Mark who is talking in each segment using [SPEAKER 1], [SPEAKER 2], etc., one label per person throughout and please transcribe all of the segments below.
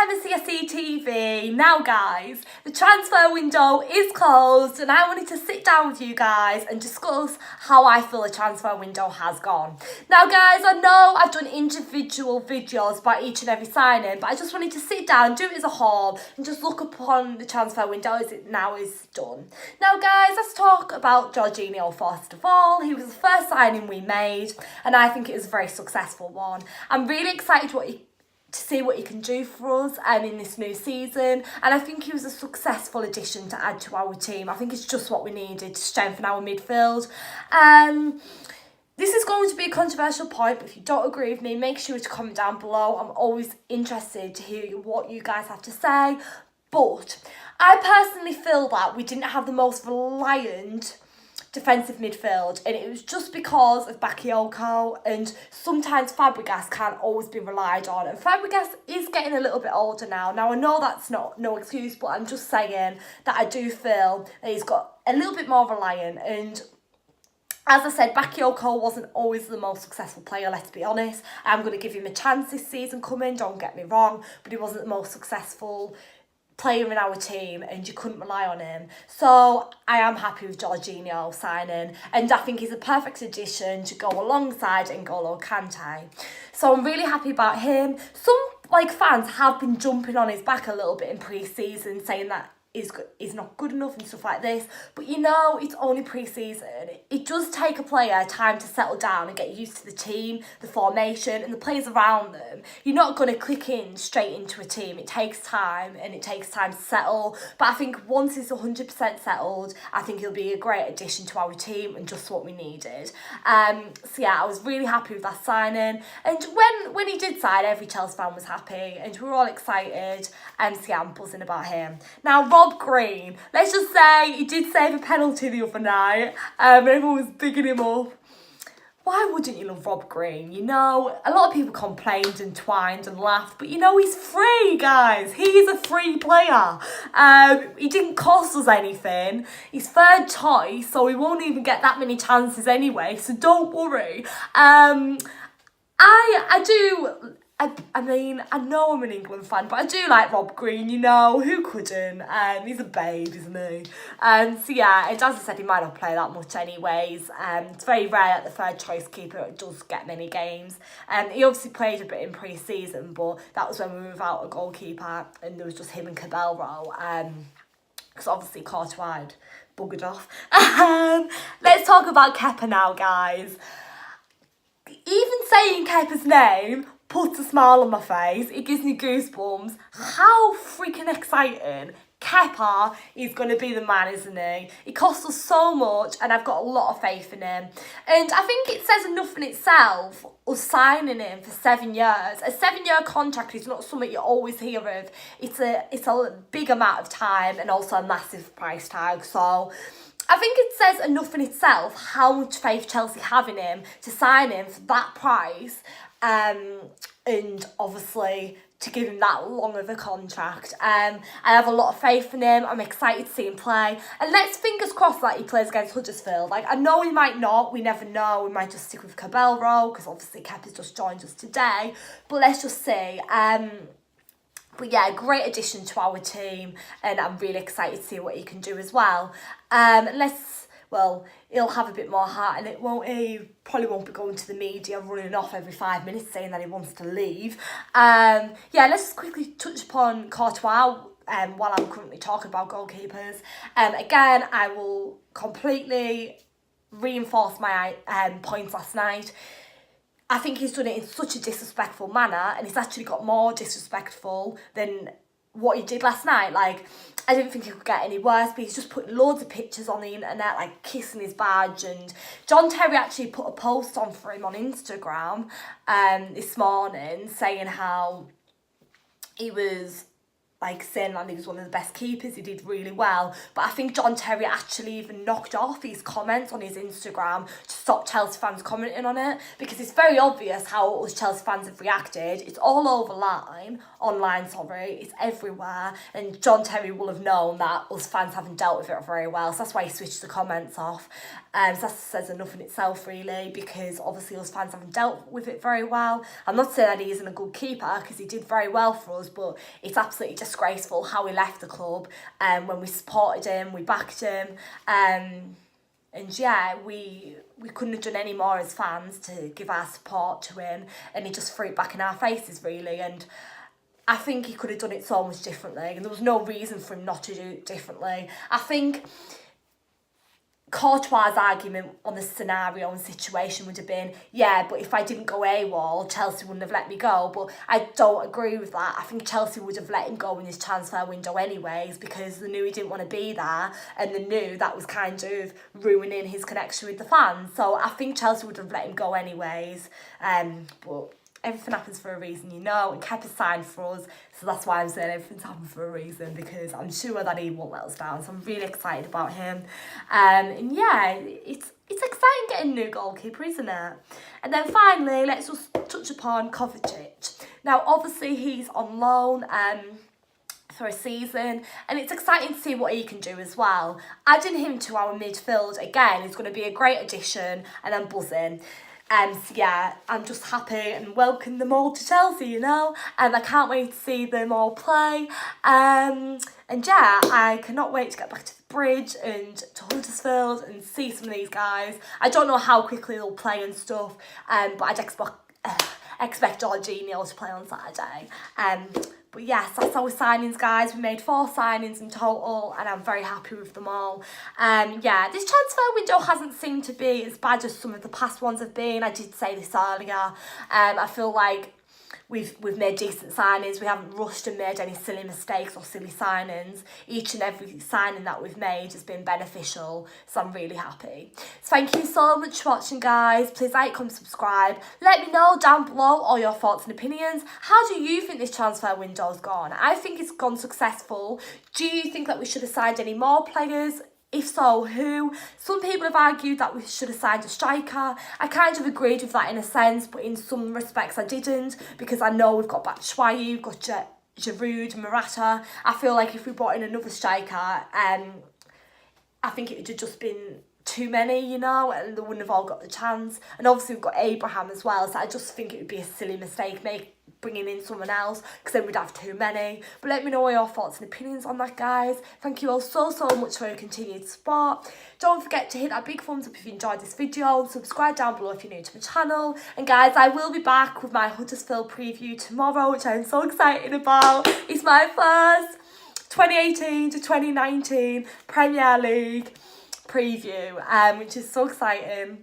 [SPEAKER 1] Emma CSE TV. Now guys, the transfer window is closed and I wanted to sit down with you guys and discuss how I feel the transfer window has gone. Now guys, I know I've done individual videos about each and every signing, but I just wanted to sit down, do it as a whole and just look upon the transfer window as it now is done. Now guys, let's talk about Jorginho first of all. He was the first signing we made and I think it was a very successful one. I'm really excited to see what he can do for us in this new season, and I think he was a successful addition to add to our team. I think it's just what we needed to strengthen our midfield. This is going to be a controversial point, but if you don't agree with me, make sure to comment down below. I'm always interested to hear what you guys have to say, but I personally feel that we didn't have the most reliant defensive midfield, and it was just because of Bakayoko, and sometimes Fabregas can't always be relied on, and Fabregas is getting a little bit older now. Now I know that's no excuse, but I'm just saying that I do feel that he's got a little bit more reliant, and as I said, Bakayoko wasn't always the most successful player, let's be honest. I'm going to give him a chance this season coming, don't get me wrong, but he wasn't the most successful player in our team and you couldn't rely on him. So I am happy with Jorginho signing, and I think he's a perfect addition to go alongside N'Golo Kante. So I'm really happy about him. Some fans have been jumping on his back a little bit in pre-season, saying that is not good enough and stuff like this, but you know, it's only pre-season. It does take a player time to settle down and get used to the team, the formation and the players around them. You're not going to click in straight into a team. It takes time, and it takes time to settle, but I think once he's 100% settled, I think he'll be a great addition to our team and just what we needed. So yeah, I was really happy with that signing, and when he did sign, every Chelsea fan was happy and we were all excited, and so yeah, I'm buzzing about him. Now Rob Green, let's just say he did save a penalty the other night, and everyone was bigging him up. Why wouldn't you love Rob Green? You know, a lot of people complained and twined and laughed, but you know, he's free, guys. He is a free player. He didn't cost us anything. He's third choice, so he won't even get that many chances anyway, so don't worry. I mean, I know I'm an England fan, but I do like Rob Green, you know, who couldn't? He's a babe, isn't he? So yeah, and as I said, he might not play that much anyways. It's very rare that the third choice keeper does get many games. He obviously played a bit in pre-season, but that was when we were without a goalkeeper and there was just him and Cabello. Because obviously Courtois had buggered off. Let's talk about Kepa now, guys. Even saying Kepa's name puts a smile on my face. It gives me goosebumps. How freaking exciting. Kepa is going to be the man, isn't he? He cost us so much and I've got a lot of faith in him. And I think it says enough in itself, us signing him for 7 years. A 7-year contract is not something you always hear of. It's a big amount of time and also a massive price tag. So I think it says enough in itself how much faith Chelsea have in him to sign him for that price, and obviously to give him that long of a contract. I have a lot of faith in him. I'm excited to see him play, and let's fingers crossed that he plays against Huddersfield. I know he might not, we never know, we might just stick with Cabello because obviously Kepa's just joined us today, but let's just see. But yeah, great addition to our team, and I'm really excited to see what he can do as well. He'll have a bit more heart, and he probably won't be going to the media running off every 5 minutes saying that he wants to leave. Yeah, let's just quickly touch upon Courtois while I'm currently talking about goalkeepers. Again, I will completely reinforce my points last night. I think he's done it in such a disrespectful manner, and he's actually got more disrespectful than what he did last night. I didn't think it could get any worse, but he's just put loads of pictures on the internet, kissing his badge, and John Terry actually put a post on for him on Instagram this morning saying how he was like saying that he was one of the best keepers, he did really well. But I think John Terry actually even knocked off his comments on his Instagram to stop Chelsea fans commenting on it, because it's very obvious how us Chelsea fans have reacted. It's all online, it's everywhere, and John Terry will have known that us fans haven't dealt with it very well, so that's why he switched the comments off. So that says enough in itself, really, because obviously us fans haven't dealt with it very well. I'm not saying that he isn't a good keeper, because he did very well for us, but it's absolutely disgraceful how he left the club when we supported him, we backed him, and yeah, we couldn't have done any more as fans to give our support to him, and he just threw it back in our faces, really. And I think he could have done it so much differently, and there was no reason for him not to do it differently. I think Courtois' argument on the scenario and situation would have been, yeah, but if I didn't go AWOL, Chelsea wouldn't have let me go. But I don't agree with that. I think Chelsea would have let him go in his transfer window anyways, because they knew he didn't want to be there, and they knew that was kind of ruining his connection with the fans. So I think Chelsea would have let him go anyways. But everything happens for a reason, and Kepa signed for us, so that's why I'm saying everything's happened for a reason, because I'm sure that he won't let us down, so I'm really excited about him. And yeah, it's exciting getting a new goalkeeper, isn't it? And then finally, let's just touch upon Kovacic. Now, obviously, he's on loan for a season, and it's exciting to see what he can do as well. Adding him to our midfield, again, is going to be a great addition, and I'm buzzing. So yeah, I'm just happy and welcome them all to Chelsea, and I can't wait to see them all play. And yeah, I cannot wait to get back to the bridge and to Huddersfield and see some of these guys. I don't know how quickly they'll play and stuff, but I'd expect Jorginho to play on Saturday. But yes, that's our signings, guys. We made 4 signings in total, and I'm very happy with them all. Yeah, this transfer window hasn't seemed to be as bad as some of the past ones have been. I did say this earlier. I feel like we've made decent signings. We haven't rushed and made any silly mistakes or silly signings. Each and every signing that we've made has been beneficial, so I'm really happy. So thank you so much for watching, guys. Please like, comment, subscribe. Let me know down below all your thoughts and opinions. How do you think this transfer window's gone? I think it's gone successful. Do you think that we should have signed any more players? If so, who? Some people have argued that we should have signed a striker. I kind of agreed with that in a sense, but in some respects I didn't, because I know we've got Batshuayi, we've got Giroud, Morata. I feel like if we brought in another striker, I think it would have just been too many, and they wouldn't have all got the chance. And obviously we've got Abraham as well, so I just think it would be a silly mistake bringing in someone else, because then we'd have too many. But let me know your thoughts and opinions on that, guys. Thank you all so much for your continued support. Don't forget to hit that big thumbs up if you enjoyed this video, and subscribe down below if you're new to my channel. And guys, I will be back with my Huddersfield preview tomorrow, which I'm so excited about. It's my first 2018 to 2019 Premier League preview, which is so exciting.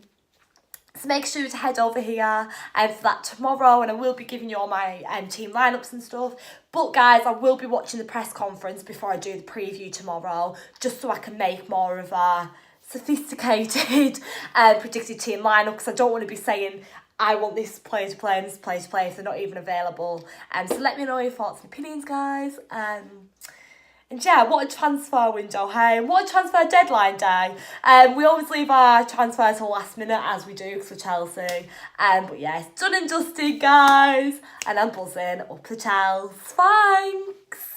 [SPEAKER 1] So make sure to head over here for that tomorrow, and I will be giving you all my team lineups and stuff. But guys, I will be watching the press conference before I do the preview tomorrow, just so I can make more of a sophisticated predicted team lineup, because I don't want to be saying I want this player to play and this player to play if they're not even available. So let me know your thoughts and opinions, guys. And yeah, what a transfer window, hey? What a transfer deadline day. We always leave our transfer till last minute, as we do for Chelsea. But yeah, it's done and dusted, guys. And I'm buzzing up the Chelsea. Thanks.